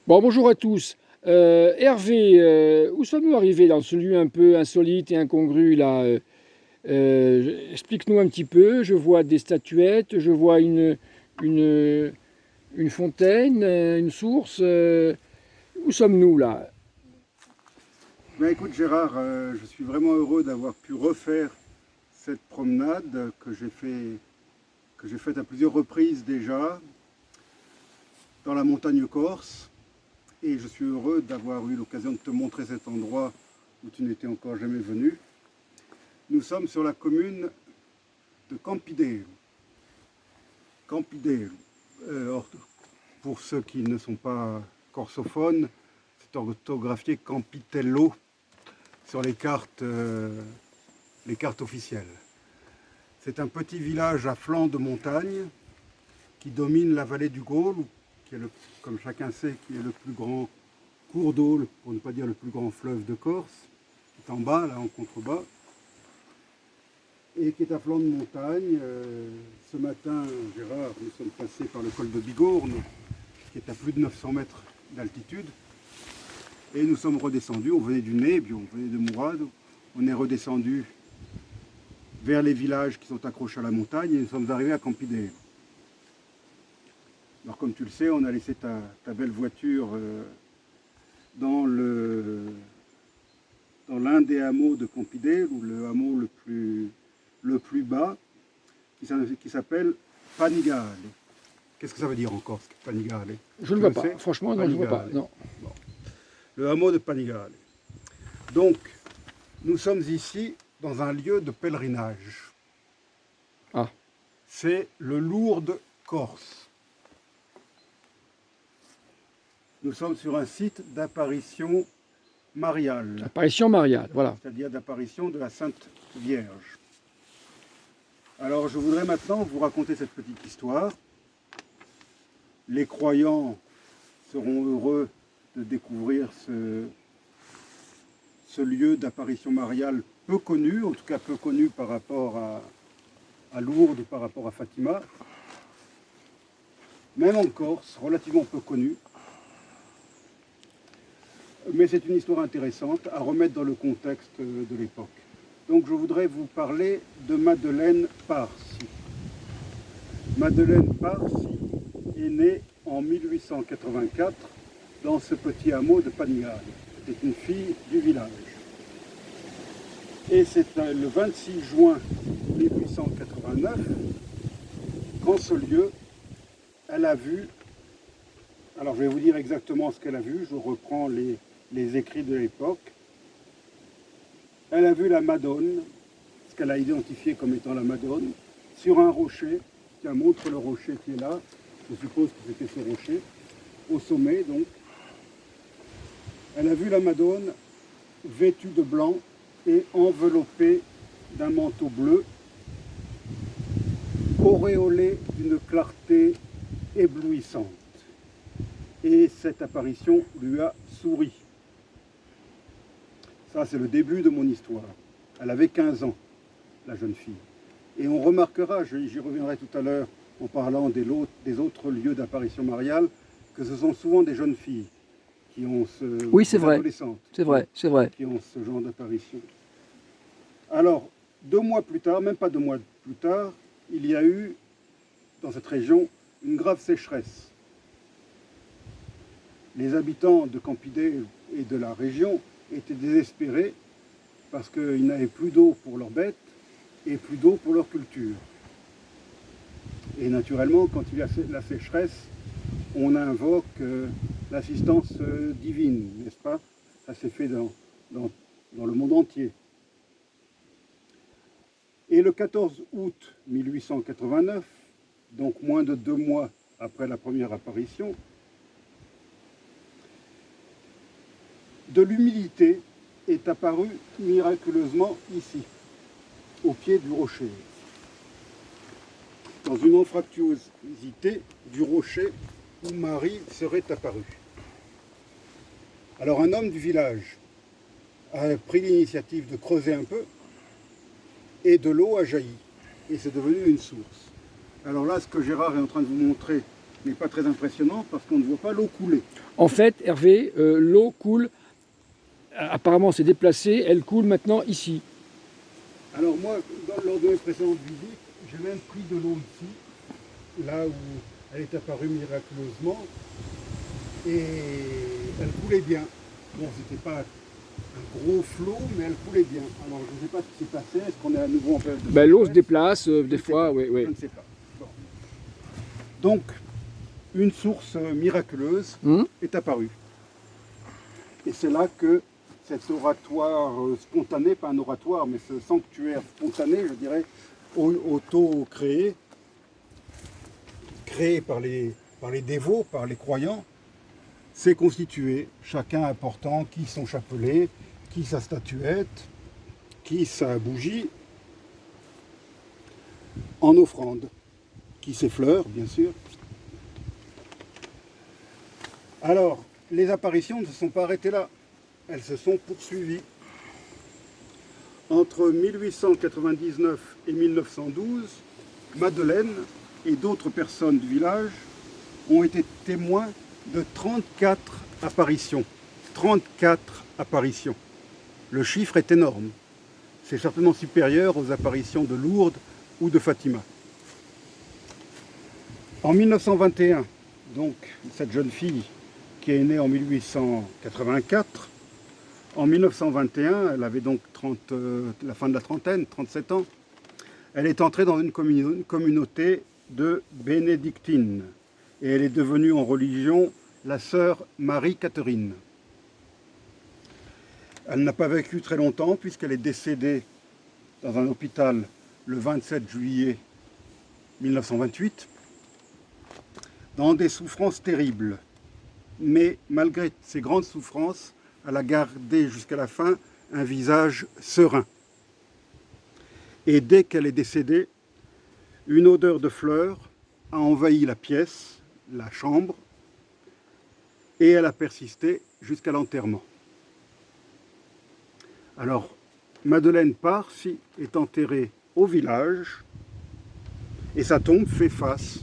Bon, bonjour à tous. Hervé, où sommes-nous arrivés dans ce lieu un peu insolite et incongru là? Explique-nous un petit peu. Je vois des statuettes, je vois une, une fontaine, une source. Où sommes-nous là? Ben écoute Gérard, je suis vraiment heureux d'avoir pu refaire cette promenade que j'ai faite à plusieurs reprises déjà dans la montagne corse. Et je suis heureux d'avoir eu l'occasion de te montrer cet endroit où tu n'étais encore jamais venu. Nous sommes sur la commune de Campidero. Campidero. Pour ceux qui ne sont pas corsophones, c'est orthographié Campitello sur les cartes officielles. C'est un petit village à flanc de montagne qui domine la vallée du Gaule, qui est, comme chacun sait, qui est le plus grand cours d'eau, pour ne pas dire le plus grand fleuve de Corse, qui est en bas, là en contrebas, et qui est à flanc de montagne. Ce matin, Gérard, nous sommes passés par le col de Bigorne, qui est à plus de 900 mètres d'altitude, et nous sommes redescendus, on venait du Nebbio, on venait de Murado, on est redescendu vers les villages qui sont accrochés à la montagne et nous sommes arrivés à Campidero. Alors comme tu le sais, on a laissé ta belle voiture dans l'un des hameaux de Campidero, le hameau le plus bas, qui s'appelle Panigale. Qu'est-ce que ça veut dire encore, Panigale? Je ne vois pas. Franchement, non, je ne vois pas. Non. Bon. Le hameau de Panigale. Donc, nous sommes ici dans un lieu de pèlerinage. Ah. C'est le Lourdes Corse. Nous sommes sur un site d'apparition mariale. Apparition mariale, voilà. C'est-à-dire d'apparition de la Sainte Vierge. Alors je voudrais maintenant vous raconter cette petite histoire. Les croyants seront heureux de découvrir ce lieu d'apparition mariale peu connu, en tout cas peu connu par rapport à Lourdes, par rapport à Fatima. Même en Corse, relativement peu connu. Mais c'est une histoire intéressante à remettre dans le contexte de l'époque. Donc je voudrais vous parler de Madeleine Parsi. Madeleine Parsi est née en 1884 dans ce petit hameau de Panigale. C'était une fille du village. Et c'est le 26 juin 1889 qu'en ce lieu, elle a vu, alors je vais vous dire exactement ce qu'elle a vu, je reprends les écrits de l'époque. Elle a vu la Madone, ce qu'elle a identifié comme étant la Madone, sur un rocher. Tiens, montre le rocher qui est là. Je suppose que c'était ce rocher, au sommet donc. Elle a vu la Madone vêtue de blanc et enveloppée d'un manteau bleu, auréolée d'une clarté éblouissante. Et cette apparition lui a souri. Ça, c'est le début de mon histoire. Elle avait 15 ans, la jeune fille. Et on remarquera, j'y reviendrai tout à l'heure en parlant des autres lieux d'apparition mariale, que ce sont souvent des jeunes filles qui ont Oui, c'est vrai. adolescentes. C'est vrai, c'est vrai. Qui ont ce genre d'apparition. Alors, 2 mois plus tard, même pas 2 mois plus tard, il y a eu, dans cette région, une grave sécheresse. Les habitants de Campidero et de la région étaient désespérés parce qu'ils n'avaient plus d'eau pour leurs bêtes et plus d'eau pour leur culture. Et naturellement, quand il y a la sécheresse, on invoque l'assistance divine, n'est-ce pas? Ça s'est fait dans le monde entier. Et le 14 août 1889, donc moins de 2 mois après la première apparition, de l'humidité est apparue miraculeusement ici, au pied du rocher, dans une anfractuosité du rocher où Marie serait apparue. Alors un homme du village a pris l'initiative de creuser un peu et de l'eau a jailli et c'est devenu une source. Alors là, ce que Gérard est en train de vous montrer n'est pas très impressionnant parce qu'on ne voit pas l'eau couler. En fait, Hervé, l'eau coule, apparemment c'est déplacé, elle coule maintenant ici. Alors moi, lors de mes précédentes visites, j'ai même pris de l'eau ici, là où elle est apparue miraculeusement, et elle coulait bien. Bon, c'était pas un gros flot, mais elle coulait bien. Alors je ne sais pas ce qui s'est passé, est-ce qu'on est à nouveau en période de Ben, l'eau se sécheresse? déplace Je des ne sais fois, pas. oui, oui. Je ne sais pas. Bon. Donc, une source miraculeuse est apparue. Et c'est là que cet oratoire spontané, pas un oratoire, mais ce sanctuaire spontané, je dirais, auto-créé, créé par les dévots, par les croyants, s'est constitué, chacun apportant qui son chapelet, qui sa statuette, qui sa bougie, en offrande, qui ses fleurs, bien sûr. Alors, les apparitions ne se sont pas arrêtées là, elles se sont poursuivies. Entre 1899 et 1912, Madeleine et d'autres personnes du village ont été témoins de 34 apparitions. 34 apparitions. Le chiffre est énorme. C'est certainement supérieur aux apparitions de Lourdes ou de Fatima. En 1921, donc cette jeune fille qui est née en 1884, en 1921, elle avait donc la fin de la trentaine, 37 ans, elle est entrée dans une communauté de bénédictines et elle est devenue en religion la sœur Marie-Catherine. Elle n'a pas vécu très longtemps puisqu'elle est décédée dans un hôpital le 27 juillet 1928 dans des souffrances terribles. Mais malgré ces grandes souffrances, elle a gardé jusqu'à la fin un visage serein. Et dès qu'elle est décédée, une odeur de fleurs a envahi la pièce, la chambre, et elle a persisté jusqu'à l'enterrement. Alors, Madeleine Parsi est enterrée au village et sa tombe fait face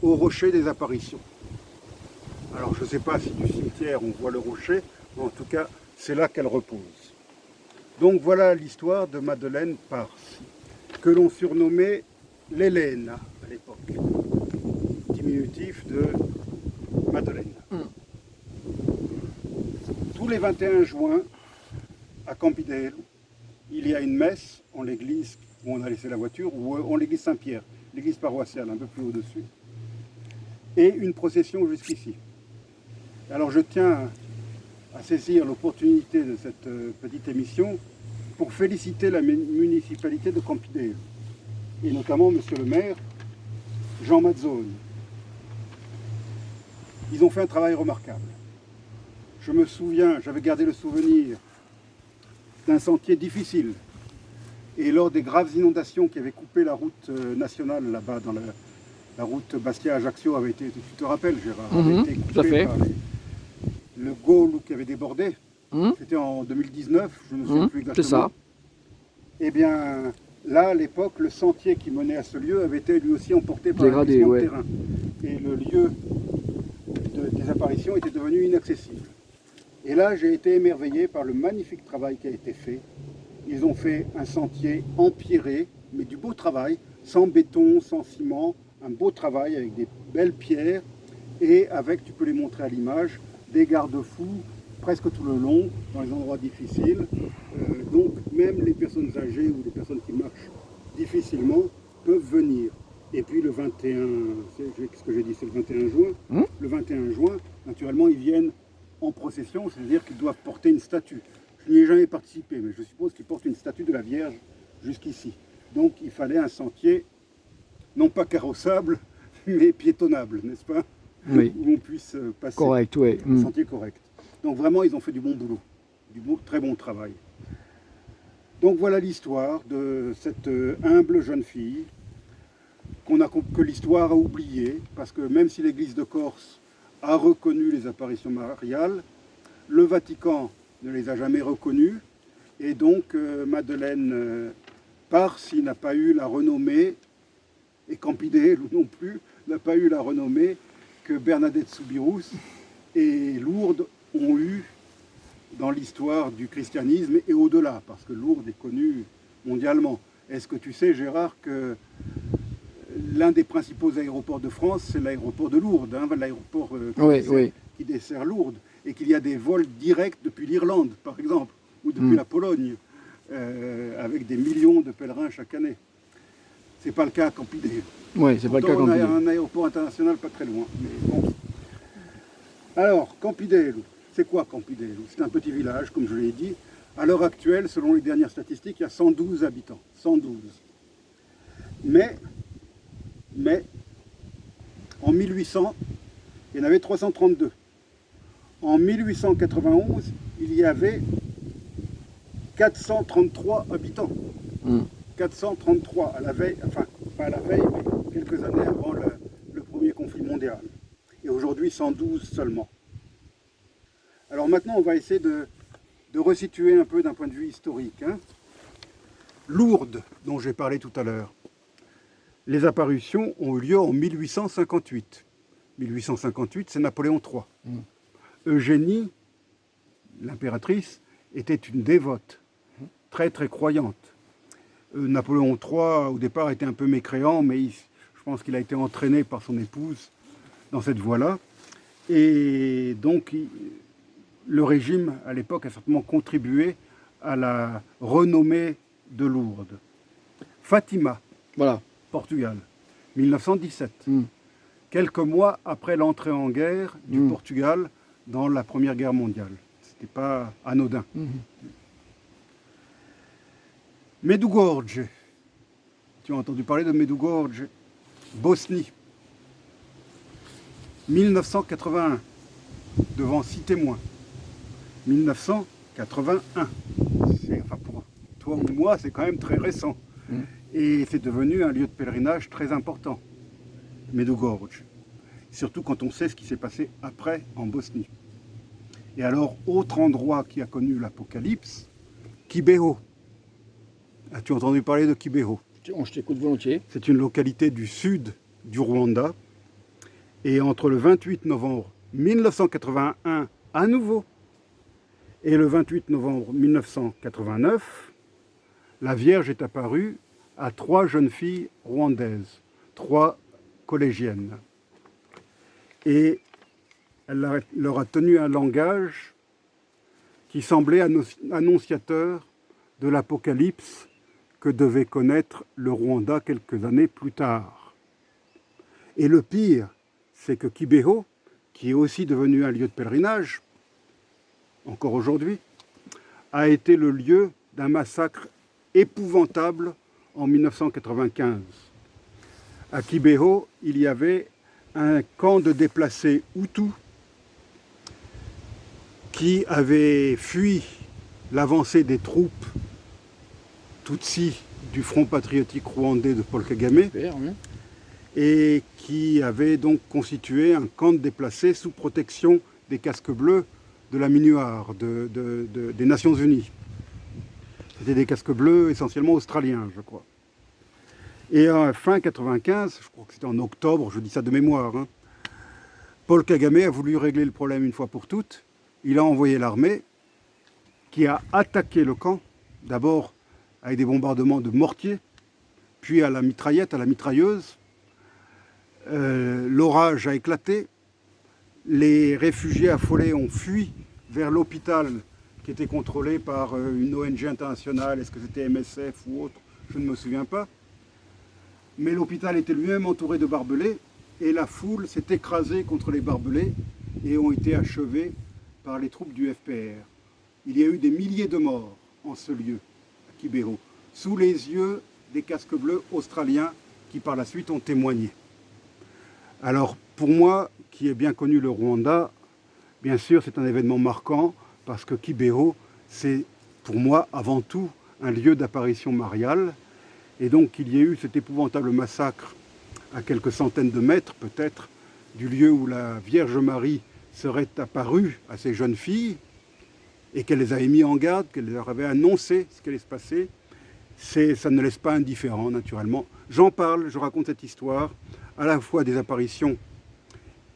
au rocher des apparitions. Alors, je ne sais pas si du cimetière on voit le rocher, mais en tout cas, c'est là qu'elle repose. Donc voilà l'histoire de Madeleine Parsi, que l'on surnommait l'Hélène à l'époque, diminutif de Madeleine. Tous les 21 juin, à Campidale, il y a une messe en l'église où on a laissé la voiture, ou en l'église Saint-Pierre, l'église paroissiale, un peu plus au-dessus, et une procession jusqu'ici. Alors je tiens à saisir l'opportunité de cette petite émission pour féliciter la municipalité de Campidale, et notamment monsieur le maire, Jean Mazzoni. Ils ont fait un travail remarquable. Je me souviens, j'avais gardé le souvenir d'un sentier difficile. Et lors des graves inondations qui avaient coupé la route nationale là-bas, dans la route Bastia-Ajaccio avait été, tu te rappelles Gérard, avait été coupée par le Gaulle qui avait débordé. C'était en 2019, je ne sais plus exactement. C'est ça. Eh bien, là, à l'époque, le sentier qui menait à ce lieu avait été lui aussi emporté par un glissement de terrain. Et le lieu des apparitions était devenu inaccessible. Et là, j'ai été émerveillé par le magnifique travail qui a été fait. Ils ont fait un sentier empierré, mais du beau travail, sans béton, sans ciment, un beau travail avec des belles pierres et avec, tu peux les montrer à l'image, des garde-fous presque tout le long, dans les endroits difficiles. Donc même les personnes âgées ou les personnes qui marchent difficilement peuvent venir. Et puis le 21, ce que j'ai dit, c'est le 21 juin. Le 21 juin, naturellement, ils viennent en procession, c'est-à-dire qu'ils doivent porter une statue. Je n'y ai jamais participé, mais je suppose qu'ils portent une statue de la Vierge jusqu'ici. Donc il fallait un sentier, non pas carrossable, mais piétonnable, n'est-ce pas? Oui. Où on puisse passer. Correct, oui. Un sentier correct. Donc vraiment, ils ont fait du bon boulot, très bon travail. Donc voilà l'histoire de cette humble jeune fille que l'histoire a oubliée, parce que même si l'Église de Corse a reconnu les apparitions mariales, le Vatican ne les a jamais reconnues, et donc Madeleine Parsi n'a pas eu la renommée, et Campidale non plus n'a pas eu la renommée que Bernadette Soubirous et Lourdes ont eu dans l'histoire du christianisme et au-delà, parce que Lourdes est connue mondialement. Est-ce que tu sais, Gérard, que l'un des principaux aéroports de France, c'est l'aéroport de Lourdes, hein, l'aéroport qui dessert Lourdes, et qu'il y a des vols directs depuis l'Irlande, par exemple, ou depuis la Pologne, avec des millions de pèlerins chaque année. C'est pas le cas à Campidè. Oui, c'est pas le cas à Campidè. On a un aéroport international pas très loin. Mais bon. Alors, Campidè, c'est quoi Campidè? C'est un petit village, comme je l'ai dit. À l'heure actuelle, selon les dernières statistiques, il y a 112 habitants. 112. Mais en 1800, il y en avait 332. En 1891, il y avait 433 habitants. 433 à la veille, enfin pas à la veille, mais quelques années avant le premier conflit mondial. Et aujourd'hui 112 seulement. Alors maintenant on va essayer de resituer un peu d'un point de vue historique. Hein. Lourdes, dont j'ai parlé tout à l'heure, les apparitions ont eu lieu en 1858. 1858, c'est Napoléon III. Eugénie, l'impératrice, était une dévote, très très croyante. Napoléon III, au départ, était un peu mécréant, mais je pense qu'il a été entraîné par son épouse dans cette voie-là. Et donc, le régime, à l'époque, a certainement contribué à la renommée de Lourdes. Fatima, voilà. Portugal, 1917. Quelques mois après l'entrée en guerre du Portugal dans la Première Guerre mondiale. Ce n'était pas anodin. Medjugorje. Tu as entendu parler de Medjugorje, Bosnie. 1981, devant 6 témoins. 1981. Enfin pour toi ou moi, c'est quand même très récent. Et c'est devenu un lieu de pèlerinage très important, Medjugorje. Surtout quand on sait ce qui s'est passé après en Bosnie. Et alors, autre endroit qui a connu l'apocalypse, Kibeho. As-tu entendu parler de Kibeho? Je t'écoute volontiers. C'est une localité du sud du Rwanda. Et entre le 28 novembre 1981, à nouveau, et le 28 novembre 1989, la Vierge est apparue à 3 jeunes filles rwandaises, 3 collégiennes. Et elle leur a tenu un langage qui semblait annonciateur de l'apocalypse que devait connaître le Rwanda quelques années plus tard. Et le pire, c'est que Kibeho, qui est aussi devenu un lieu de pèlerinage, encore aujourd'hui, a été le lieu d'un massacre épouvantable en 1995. À Kibeho, il y avait un camp de déplacés Hutus qui avait fui l'avancée des troupes Tutsis du Front patriotique rwandais de Paul Kagame et qui avait donc constitué un camp de déplacés sous protection des casques bleus de la MINUAR, des Nations Unies. C'était des casques bleus essentiellement australiens, je crois. Et à fin 1995, je crois que c'était en octobre, je dis ça de mémoire, hein, Paul Kagame a voulu régler le problème une fois pour toutes. Il a envoyé l'armée qui a attaqué le camp, d'abord avec des bombardements de mortiers, puis à la mitraillette, à la mitrailleuse. L'orage a éclaté, les réfugiés affolés ont fui vers l'hôpital qui était contrôlé par une ONG internationale, est-ce que c'était MSF ou autre, je ne me souviens pas. Mais l'hôpital était lui-même entouré de barbelés et la foule s'est écrasée contre les barbelés et ont été achevés par les troupes du FPR. Il y a eu des milliers de morts en ce lieu, à Kibeho, sous les yeux des casques bleus australiens qui par la suite ont témoigné. Alors pour moi, qui ai bien connu le Rwanda, bien sûr c'est un événement marquant parce que Kibeho, c'est pour moi avant tout un lieu d'apparition mariale. Et donc qu'il y ait eu cet épouvantable massacre à quelques centaines de mètres peut-être du lieu où la Vierge Marie serait apparue à ces jeunes filles et qu'elle les avait mis en garde, qu'elle leur avait annoncé ce qui allait se passer, ça ne laisse pas indifférent naturellement. J'en parle, je raconte cette histoire, à la fois des apparitions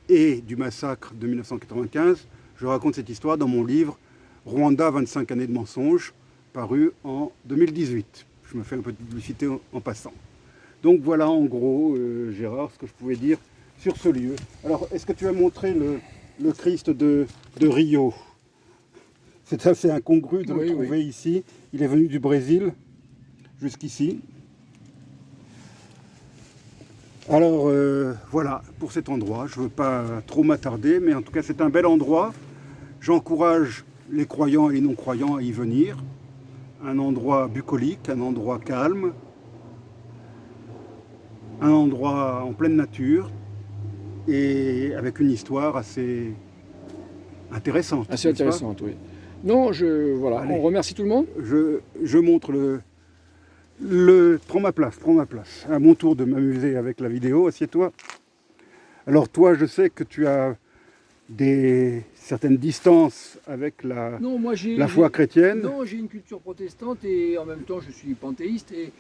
et du massacre de 1995. Je raconte cette histoire dans mon livre « Rwanda, 25 années de mensonges », paru en 2018. Je me fais un peu de publicité en passant. Donc voilà en gros, Gérard, ce que je pouvais dire sur ce lieu. Alors, est-ce que tu as montré le Christ de Rio? C'est assez incongru de le trouver ici. Il est venu du Brésil jusqu'ici. Alors voilà pour cet endroit. Je ne veux pas trop m'attarder, mais en tout cas c'est un bel endroit. J'encourage les croyants et les non-croyants à y venir. Un endroit bucolique, un endroit calme, un endroit en pleine nature et avec une histoire assez intéressante. Assez intéressante, oui. Non, voilà. Allez, on remercie tout le monde. Je montre prends ma place. À mon tour de m'amuser avec la vidéo, assieds-toi. Alors toi, je sais que tu as certaines distances avec la foi chrétienne. Non, j'ai une culture protestante et en même temps je suis panthéiste et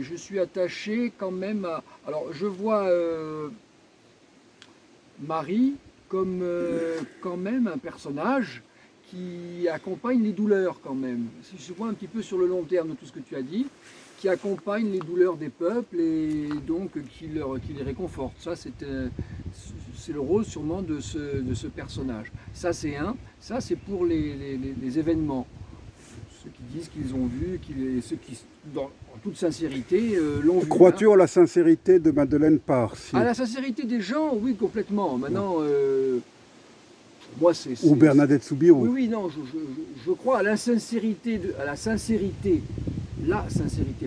je suis attaché quand même à... Alors je vois Marie comme quand même un personnage qui accompagne les douleurs quand même. Je vois un petit peu sur le long terme de tout ce que tu as dit, qui accompagne les douleurs des peuples et donc qui les réconforte. Ça, c'est le rôle sûrement de ce personnage. Ça, c'est un. Ça, c'est pour les événements. Ceux qui disent qu'ils ont vu, ceux qui, en toute sincérité, l'ont vu. Crois-tu en la sincérité de Madeleine Parr? À la sincérité des gens, oui, complètement. Maintenant... moi, ou Bernadette Soubirous. Oui, non, je crois à l'insincérité, à la sincérité,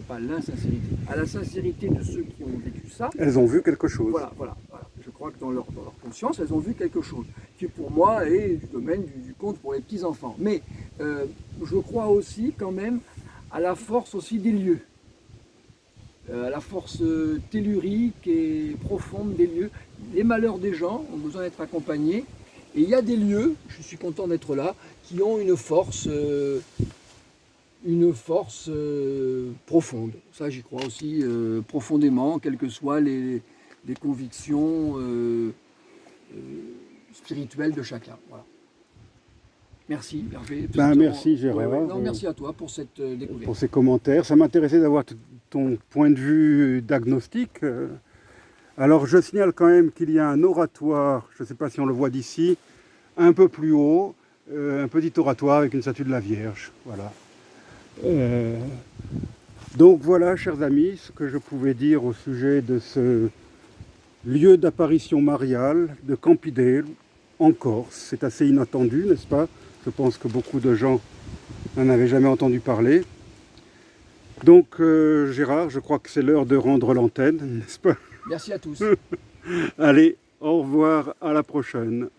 pas l'insincérité, à la sincérité de ceux qui ont vécu ça. Elles ont vu quelque chose. Voilà. Je crois que dans leur conscience, elles ont vu quelque chose, qui pour moi est du domaine du conte pour les petits-enfants. Mais je crois aussi quand même à la force aussi des lieux, à la force tellurique et profonde des lieux. Les malheurs des gens ont besoin d'être accompagnés. Et il y a des lieux, je suis content d'être là, qui ont une force profonde. Ça, j'y crois aussi profondément, quelles que soient les convictions spirituelles de chacun. Voilà. Merci, Hervé. Merci, Gérard. Non, merci à toi pour cette découverte. Pour ces commentaires. Ça m'intéressait d'avoir ton point de vue d'agnostique. Alors je signale quand même qu'il y a un oratoire, je ne sais pas si on le voit d'ici, un peu plus haut, un petit oratoire avec une statue de la Vierge. Voilà. Donc voilà, chers amis, ce que je pouvais dire au sujet de ce lieu d'apparition mariale de Campidale, en Corse. C'est assez inattendu, n'est-ce pas? Je pense que beaucoup de gens n'en avaient jamais entendu parler. Donc Gérard, je crois que c'est l'heure de rendre l'antenne, n'est-ce pas? Merci à tous. Allez, au revoir, à la prochaine.